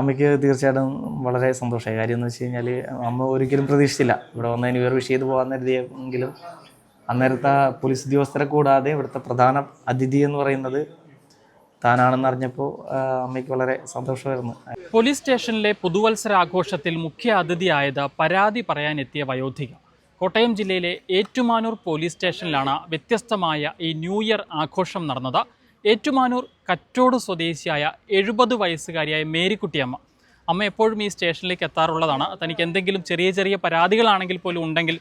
അമ്മയ്ക്ക് തീർച്ചയായിട്ടും വളരെ സന്തോഷമായി. കാര്യം എന്ന് വെച്ച് കഴിഞ്ഞാൽ അമ്മ ഒരിക്കലും പ്രതീക്ഷിച്ചില്ല ഇവിടെ വന്നതിന് വേറെ വിഷ് ചെയ്ത് പോകാൻ കരുതിയെങ്കിലും അന്നേരത്തെ പോലീസ് ഉദ്യോഗസ്ഥരെ കൂടാതെ ഇവിടുത്തെ പ്രധാന അതിഥി എന്ന് പറയുന്നത് താനാണെന്ന് അറിഞ്ഞപ്പോൾ അമ്മയ്ക്ക് വളരെ സന്തോഷമായിരുന്നു. പോലീസ് സ്റ്റേഷനിലെ പുതുവത്സരാഘോഷത്തിൽ മുഖ്യ അതിഥിയായത് പരാതി പറയാനെത്തിയ വയോധിക. കോട്ടയം ജില്ലയിലെ ഏറ്റുമാനൂർ പോലീസ് സ്റ്റേഷനിലാണ് വ്യത്യസ്തമായ ഈ ന്യൂ ഇയർ ആഘോഷം നടന്നത്. ഏറ്റുമാനൂർ കറ്റോട് സ്വദേശിയായ 70 വയസ്സുകാരിയായ മേരിക്കുട്ടിയമ്മ. അമ്മ എപ്പോഴും ഈ സ്റ്റേഷനിലേക്ക് എത്താറുള്ളതാണ്. തനിക്ക് എന്തെങ്കിലും ചെറിയ ചെറിയ പരാതികളാണെങ്കിൽ പോലും ഉണ്ടെങ്കിൽ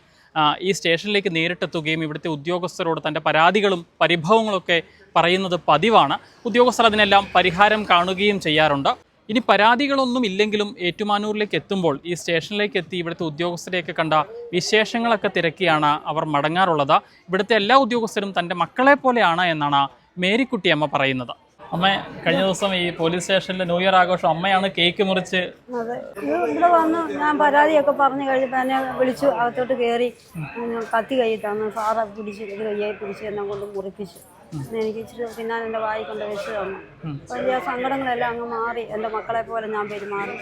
ഈ സ്റ്റേഷനിലേക്ക് നേരിട്ടെത്തുകയും ഇവിടുത്തെ ഉദ്യോഗസ്ഥരോട് തൻ്റെ പരാതികളും പരിഭവങ്ങളൊക്കെ പറയുന്നത് പതിവാണ്. ഉദ്യോഗസ്ഥർ അതിനെല്ലാം പരിഹാരം കാണുകയും ചെയ്യാറുണ്ട്. ഇനി പരാതികളൊന്നും ഇല്ലെങ്കിലും ഏറ്റുമാനൂരിലേക്ക് എത്തുമ്പോൾ ഈ സ്റ്റേഷനിലേക്ക് എത്തി ഇവിടുത്തെ ഉദ്യോഗസ്ഥരെയൊക്കെ കണ്ട വിശേഷങ്ങളൊക്കെ തിരക്കിയാണ് അവർ മടങ്ങാറുള്ളത്. ഇവിടുത്തെ എല്ലാ ഉദ്യോഗസ്ഥരും തൻ്റെ മക്കളെ പോലെയാണ് എന്നാണ് മേരിക്കുട്ടിയമ്മ പറയുന്നത്. അമ്മ, കഴിഞ്ഞ ദിവസം ഈ പോലീസ് സ്റ്റേഷനിലെ ന്യൂ ഇയർ ആഘോഷം അമ്മയാണ് കേക്ക് മുറിച്ച്. അതെ, ഇവിടെ വന്ന് ഞാൻ പരാതിയൊക്കെ പറഞ്ഞു കഴിഞ്ഞപ്പോൾ എന്നെ വിളിച്ചു, അകത്തോട്ട് കയറി കത്തി കൈ തന്നു. സാറ് പിടിച്ച് ഇത് കയ്യായി പിടിച്ച് എന്നെ കൊണ്ട് മുറിപ്പിച്ചു. എനിക്ക് ഇച്ചിരി തിന്നാൻ എൻ്റെ വായി കൊണ്ട് വെച്ച് തന്നു. വലിയ സങ്കടങ്ങളെല്ലാം അങ്ങ് മാറി. എൻ്റെ മക്കളെ പോലെ ഞാൻ പെരുമാറി.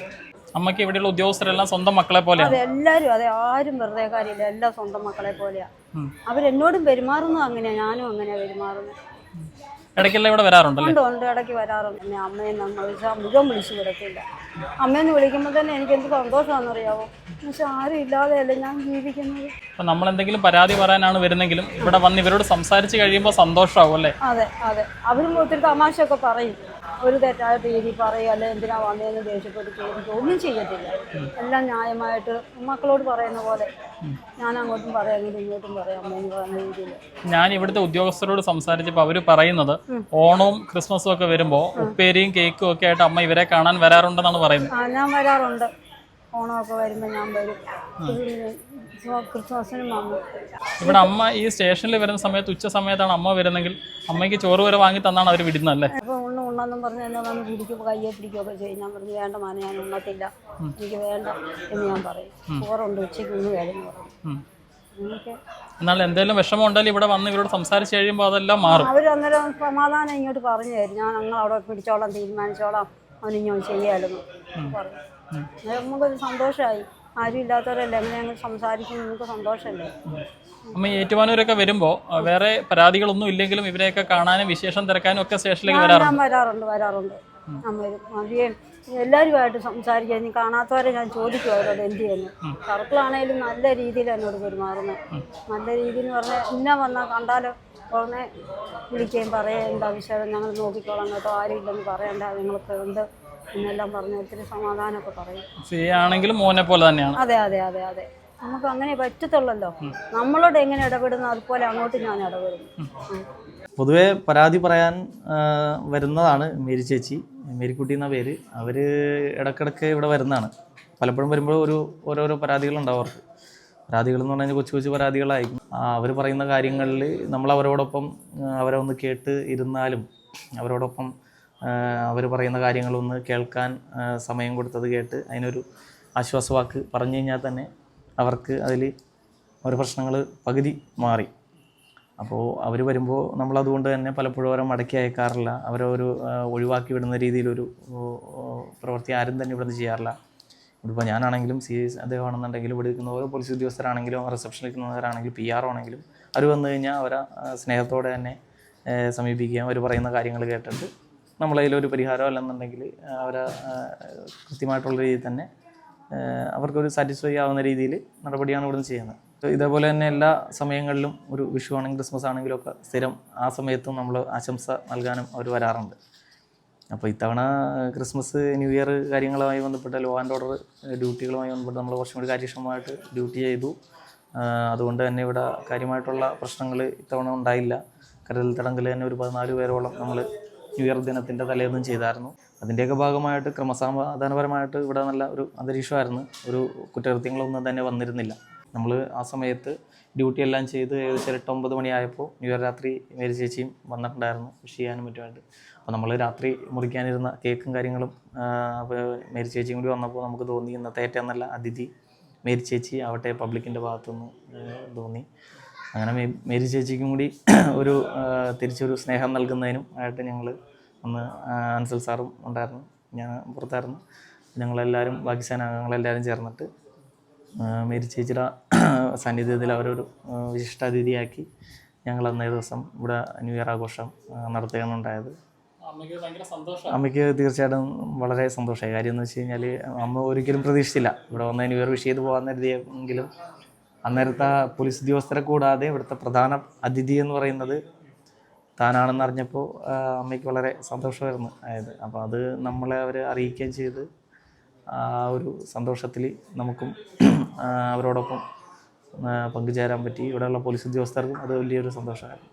അമ്മയ്ക്ക് ഇവിടെയുള്ള ഉദ്യോഗസ്ഥരെല്ലാം സ്വന്തം മക്കളെ പോലെ? അതെ, എല്ലാവരും അതെ, ആരും വെറുതെ കാര്യമില്ല, എല്ലാം സ്വന്തം മക്കളെ പോലെയാണ്. അവരെന്നോടും പെരുമാറുന്നു അങ്ങനെയാണ്, ഞാനും അങ്ങനെയാണ് പെരുമാറുന്നത്. ഇടയ്ക്കെല്ലാം ഇവിടെ വരാറുണ്ടല്ലോ? ഉണ്ട്, ഇടയ്ക്ക് വരാറുണ്ട്. പിന്നെ അമ്മയെ നമ്മൾ വിളിച്ചാൽ മുഖം വിളിച്ചു വിടത്തില്ല. അമ്മയെന്ന് വിളിക്കുമ്പോൾ തന്നെ എനിക്ക് എന്ത് സന്തോഷമാണെന്നറിയാവോ. പക്ഷെ ആരും ഇല്ലാതെയല്ലേ ഞാൻ ജീവിക്കുന്നത്. അപ്പം നമ്മൾ എന്തെങ്കിലും പരാതി പറയാനാണ് വരുന്നെങ്കിലും ഇവിടെ വന്ന് ഇവരോട് സംസാരിച്ച് കഴിയുമ്പോൾ സന്തോഷമാവും അല്ലേ? അതെ അതെ, അവരും ഒത്തിരി തമാശയൊക്കെ പറയും. ഒരു തെറ്റായ രീതി പറയും, അല്ലെ എന്തിനാ വന്നതെന്ന് ദേഷ്യപ്പെട്ട് ചെയ്തിട്ട് ഒന്നും ചെയ്യത്തില്ല. എല്ലാം ന്യായമായിട്ട് മക്കളോട് പറയുന്ന പോലെ ഞാൻ അങ്ങോട്ടും പറയാമെങ്കിലും ഇങ്ങോട്ടും പറയാം അമ്മയെന്ന് പറയുന്ന രീതിയിൽ. ഞാൻ ഇവിടുത്തെ ഉദ്യോഗസ്ഥരോട് സംസാരിച്ചപ്പോൾ അവർ പറയുന്നത് ഓണവും ക്രിസ്മസും ഒക്കെ വരുമ്പോൾ ഉപ്പേരിയും കേക്കും ഒക്കെ ആയിട്ട് അമ്മ ഇവരെ കാണാൻ വരാറുണ്ടെന്നാണ് പറയുന്നത്. ഞാൻ വരാറുണ്ട്. ഓണമൊക്കെ വരുമ്പോൾ ഞാൻ വരും. ക്രിസ്മസിനും വന്നു. ഇവിടെ അമ്മ ഈ സ്റ്റേഷനിൽ വരുന്ന സമയത്ത് ഉച്ച സമയത്താണ് അമ്മ വരുന്നെങ്കിൽ അമ്മയ്ക്ക് ചോറ് വരെ വാങ്ങി തന്നാണ് അവർ വിടുന്നത് അല്ലേ? ഇപ്പോൾ ഉണ്ണെന്നും പറഞ്ഞ് എന്നെ വന്ന് പിടിക്കും, കയ്യെ പിടിക്കുകയൊക്കെ ചെയ്യും. ഞാൻ പറഞ്ഞു വേണ്ട മാനെ, ഞാൻ ഉണ്ണത്തില്ല, എനിക്ക് വേണ്ട എന്ന് ഞാൻ പറയും. ചോറുണ്ട്, ഉച്ചയ്ക്ക് ഒന്ന് വേണമെന്ന് പറയും. അങ്ങനെയൊക്കെ. എന്നാൽ എന്തെങ്കിലും വിഷമം ഉണ്ടെങ്കിൽ ഇവിടെ വന്ന് ഇവരോട് സംസാരിച്ച് കഴിയുമ്പോൾ അതെല്ലാം മാറും. അവർ അന്നേരം സമാധാനം ഇങ്ങോട്ട് പറഞ്ഞു തരും. ഞാൻ ഞങ്ങൾ അവിടെ പിടിച്ചോളാം, തീരുമാനിച്ചോളാം, അവനിഞ്ഞോ ചെയ്യാമായിരുന്നു പറഞ്ഞു. നമുക്കൊരു സന്തോഷമായി. ആരും ഇല്ലാത്തവരല്ലേ, എങ്ങനെ ഞങ്ങൾ സംസാരിക്കും, നമുക്ക് സന്തോഷമല്ലേ. അമ്മ, ഏറ്റുമാനൂരൊക്കെ വരുമ്പോൾ വേറെ പരാതികളൊന്നും ഇല്ലെങ്കിലും ഇവരെയൊക്കെ കാണാനും വിശേഷം തിരക്കാനും ഒക്കെ സ്റ്റേഷനിലേക്ക് ഞാൻ വരാറുണ്ട്. ഞാൻ വരും. അധികം എല്ലാവരുമായിട്ട് സംസാരിക്കാൻ. നീ കാണാത്തവരെ ഞാൻ ചോദിക്കും അവരോട് എന്ത് ചെയ്യുന്നു. സർക്കിളാണേലും നല്ല രീതിയിൽ എന്നോട് പെരുമാറുന്നത്. നല്ല രീതി എന്ന് പറഞ്ഞാൽ ഇന്ന വന്നാൽ കണ്ടാലോ ഉടനെ വിളിക്കുകയും പറയുകയും എന്താ വിഷയം ഞങ്ങൾ നോക്കിക്കോളാം കേട്ടോ, ആരും ഇല്ലെന്ന് പറയണ്ട, ഞങ്ങൾക്ക് ഉണ്ട് എന്നെല്ലാം പറഞ്ഞ് ഒത്തിരി സമാധാനമൊക്കെ പറയും. ആണെങ്കിലും മോനെ പോലെ തന്നെയാണ്. അതെ അതെ അതെ അതെ, നമുക്ക് അങ്ങനെ പറ്റത്തുള്ളല്ലോ. നമ്മളോട് എങ്ങനെ ഇടപെടുന്നു അതുപോലെ അങ്ങോട്ട് ഞാൻ ഇടപെടുന്നു. പൊതുവെ പരാതി പറയാൻ വരുന്നതാണ് മേരി ചേച്ചി, മേരിക്കുട്ടി എന്ന പേര്. അവർ ഇടയ്ക്കിടയ്ക്ക് ഇവിടെ വരുന്നതാണ്. പലപ്പോഴും വരുമ്പോൾ ഓരോരോ പരാതികളുണ്ടാവും അവർക്ക്. പരാതികൾ എന്ന് പറഞ്ഞാൽ കൊച്ചു കൊച്ചു പരാതികളായിരിക്കും. അവർ പറയുന്ന കാര്യങ്ങളിൽ നമ്മൾ അവരോടൊപ്പം അവരെ ഒന്ന് കേട്ട് ഇരുന്നാലും അവരോടൊപ്പം അവർ പറയുന്ന കാര്യങ്ങളൊന്ന് കേൾക്കാൻ സമയം കൊടുത്തത് കേട്ട് അതിനൊരു ആശ്വാസവാക്ക് പറഞ്ഞു കഴിഞ്ഞാൽ തന്നെ അവർക്ക് അതിൽ ഒരു പ്രശ്നങ്ങൾ പകുതി മാറി. അപ്പോൾ അവർ വരുമ്പോൾ നമ്മളതുകൊണ്ട് തന്നെ പലപ്പോഴും അവരെ മടക്കി അയക്കാറില്ല. അവരൊരു ഒഴിവാക്കി വിടുന്ന രീതിയിലൊരു പ്രവൃത്തി ആരും തന്നെ ഇവിടെ നിന്ന് ചെയ്യാറില്ല. ഇപ്പോൾ ഞാനാണെങ്കിലും അദ്ദേഹമാണെന്നുണ്ടെങ്കിലും ഇവിടെ ഇരിക്കുന്ന ഓരോ പോലീസ് ഉദ്യോഗസ്ഥരാണെങ്കിലും റിസപ്ഷനിൽ ഇരിക്കുന്നവരാണെങ്കിലും PR ആണെങ്കിലും അവർ വന്നു കഴിഞ്ഞാൽ അവരെ സ്നേഹത്തോടെ തന്നെ സമീപിക്കുകയും അവർ പറയുന്ന കാര്യങ്ങൾ കേട്ടിട്ട് നമ്മളതിലൊരു പരിഹാരം അല്ലെന്നുണ്ടെങ്കിൽ അവരെ കൃത്യമായിട്ടുള്ള രീതിയിൽ തന്നെ അവർക്കൊരു സാറ്റിസ്ഫൈ ആവുന്ന രീതിയിൽ നടപടിയാണ് ഇവിടുന്ന് ചെയ്യുന്നത്. ഇതേപോലെ തന്നെ എല്ലാ സമയങ്ങളിലും ഒരു വിഷു ആണെങ്കിലും ക്രിസ്മസ് ആണെങ്കിലും ഒക്കെ സ്ഥിരം ആ സമയത്തും നമ്മൾ ആശംസ നൽകാനും അവർ വരാറുണ്ട്. അപ്പോൾ ഇത്തവണ ക്രിസ്മസ് ന്യൂ ഇയർ കാര്യങ്ങളുമായി ബന്ധപ്പെട്ട ലോ ആൻഡ് ഓർഡർ ഡ്യൂട്ടികളുമായി ബന്ധപ്പെട്ട് നമ്മൾ കുറച്ചും കൂടി കാര്യക്ഷമമായിട്ട് ഡ്യൂട്ടി ചെയ്തു. അതുകൊണ്ട് തന്നെ ഇവിടെ കാര്യമായിട്ടുള്ള പ്രശ്നങ്ങൾ ഇത്തവണ ഉണ്ടായില്ല. കരുതൽ തടങ്കൽ തന്നെ ഒരു 14 പേരോളം നമ്മൾ ന്യൂ ഇയർ ദിനത്തിൻ്റെ തലേന്നും ചെയ്തായിരുന്നു. അതിൻ്റെയൊക്കെ ഭാഗമായിട്ട് ക്രമസമാധാനപരമായിട്ട് ഇവിടെ നല്ല ഒരു അന്തരീക്ഷമായിരുന്നു. ഒരു കുറ്റകൃത്യങ്ങളൊന്നും തന്നെ വന്നിരുന്നില്ല. നമ്മൾ ആ സമയത്ത് ഡ്യൂട്ടി എല്ലാം ചെയ്ത് ഏകദേശം 8-9 മണിയായപ്പോൾ ന്യൂ ഇയർ രാത്രി മേരി ചേച്ചിയും വന്നിട്ടുണ്ടായിരുന്നു വിഷ് ചെയ്യാനും മറ്റുമായിട്ട്. അപ്പോൾ നമ്മൾ രാത്രി മുറിക്കാനിരുന്ന കേക്കും കാര്യങ്ങളും മേരി ചേച്ചിയും കൂടി വന്നപ്പോൾ നമുക്ക് തോന്നി ഇന്നത്തെ ഏറ്റവും നല്ല അതിഥി മേരി ചേച്ചി ആവട്ടെ പബ്ലിക്കിൻ്റെ ഭാഗത്തുനിന്ന് തോന്നി. അങ്ങനെ മേരി ചേച്ചിക്കും കൂടി ഒരു തിരിച്ചൊരു സ്നേഹം നൽകുന്നതിനും ആയിട്ട് ഞങ്ങൾ അന്ന് അൻസൽ സാറും ഉണ്ടായിരുന്നു, ഞാൻ പുറത്തായിരുന്നു. ഞങ്ങളെല്ലാവരും ബാക്കി സേനാംഗങ്ങളെല്ലാവരും ചേർന്നിട്ട് മേരി ചേച്ചിയുടെ സാന്നിധ്യത്തിൽ അവരൊരു വിശിഷ്ടാതിഥിയാക്കി ഞങ്ങൾ അന്നേ ദിവസം ഇവിടെ ന്യൂ ഇയർ ആഘോഷം നടത്തുകയാണ് ഉണ്ടായത്. അമ്മയ്ക്ക് തീർച്ചയായിട്ടും വളരെ സന്തോഷമായി. കാര്യം എന്ന് വെച്ച് കഴിഞ്ഞാൽ അമ്മ ഒരിക്കലും പ്രതീക്ഷിച്ചില്ല ഇവിടെ വന്ന് ന്യൂ ഇയർ വിഷ് ചെയ്ത് പോകാൻ കരുതിയെങ്കിലും അന്നേരത്തെ പോലീസ് ഉദ്യോഗസ്ഥരെ കൂടാതെ ഇവിടുത്തെ പ്രധാന അതിഥി എന്ന് പറയുന്നത് താനാണെന്ന് അറിഞ്ഞപ്പോൾ അമ്മയ്ക്ക് വളരെ സന്തോഷമായിരുന്നു ആയത്. അപ്പോൾ അത് നമ്മളെ അവർ അറിയിക്കുകയും ചെയ്ത് ആ ഒരു സന്തോഷത്തിൽ നമുക്കും അവരോടൊപ്പം പങ്കുചേരാൻ പറ്റി. ഇവിടെയുള്ള പോലീസ് ഉദ്യോഗസ്ഥർക്കും അത് വലിയൊരു സന്തോഷമായിരുന്നു.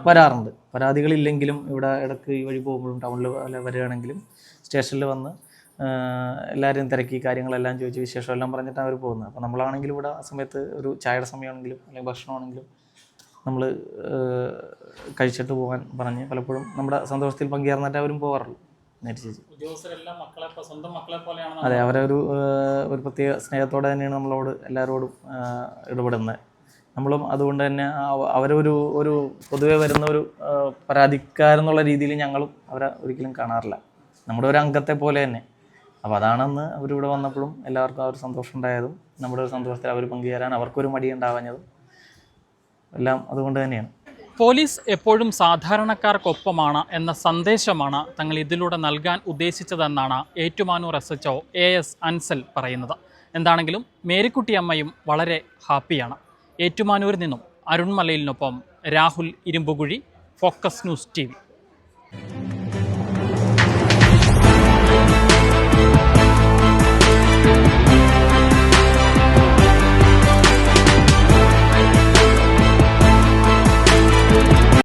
വരാറുണ്ട്. പരാതികളില്ലെങ്കിലും ഇവിടെ ഇടയ്ക്ക് ഈ വഴി പോകുമ്പോഴും ടൗണിൽ വരികയാണെങ്കിലും സ്റ്റേഷനിൽ വന്ന് എല്ലാവരും തിരക്കി കാര്യങ്ങളെല്ലാം ചോദിച്ച് വിശേഷമെല്ലാം പറഞ്ഞിട്ടാണ് അവർ പോകുന്നത്. അപ്പോൾ നമ്മളാണെങ്കിലും ഇവിടെ ആ സമയത്ത് ഒരു ചായയുടെ സമയമാണെങ്കിലും അല്ലെങ്കിൽ ഭക്ഷണമാണെങ്കിലും നമ്മൾ കഴിച്ചിട്ട് പോകാൻ പറഞ്ഞ് പലപ്പോഴും നമ്മുടെ സന്തോഷത്തിൽ പങ്കുചേർന്നിട്ട് അവരും പോകാറുള്ളൂ. ചേച്ചി അതെ, അവരെ ഒരു പ്രത്യേക സ്നേഹത്തോടെ തന്നെയാണ് നമ്മളോട് എല്ലാവരോടും ഇടപെടുന്നത്. നമ്മളും അതുകൊണ്ട് തന്നെ ഒരു പൊതുവെ വരുന്ന ഒരു പരാതിക്കാരെന്നുള്ള രീതിയിൽ ഞങ്ങളും അവരെ ഒരിക്കലും കാണാറില്ല. നമ്മുടെ ഒരു അംഗത്തെ പോലെ തന്നെ. അപ്പോൾ അതാണെന്ന് അവരിവിടെ വന്നപ്പോഴും എല്ലാവർക്കും ആ ഒരു സന്തോഷം ഉണ്ടായതും നമ്മുടെ ഒരു സന്തോഷത്തിൽ അവർ പങ്കുചേരാൻ അവർക്കൊരു മടി ഉണ്ടാവാഞ്ഞതും എല്ലാം അതുകൊണ്ട് തന്നെയാണ്. പോലീസ് എപ്പോഴും സാധാരണക്കാർക്കൊപ്പമാണ് എന്ന സന്ദേശമാണ് തങ്ങൾ ഇതിലൂടെ നൽകാൻ ഉദ്ദേശിച്ചതെന്നാണ് ഏറ്റുമാനൂർ SHO AS അൻസൽ പറയുന്നത്. എന്താണെങ്കിലും മേരിക്കുട്ടിയമ്മയും വളരെ ഹാപ്പിയാണ്. ഏറ്റുമാനൂരിൽ നിന്നും അരുൺ മലയിലിനൊപ്പം Rahul Irumbukuzhi, focus news TV.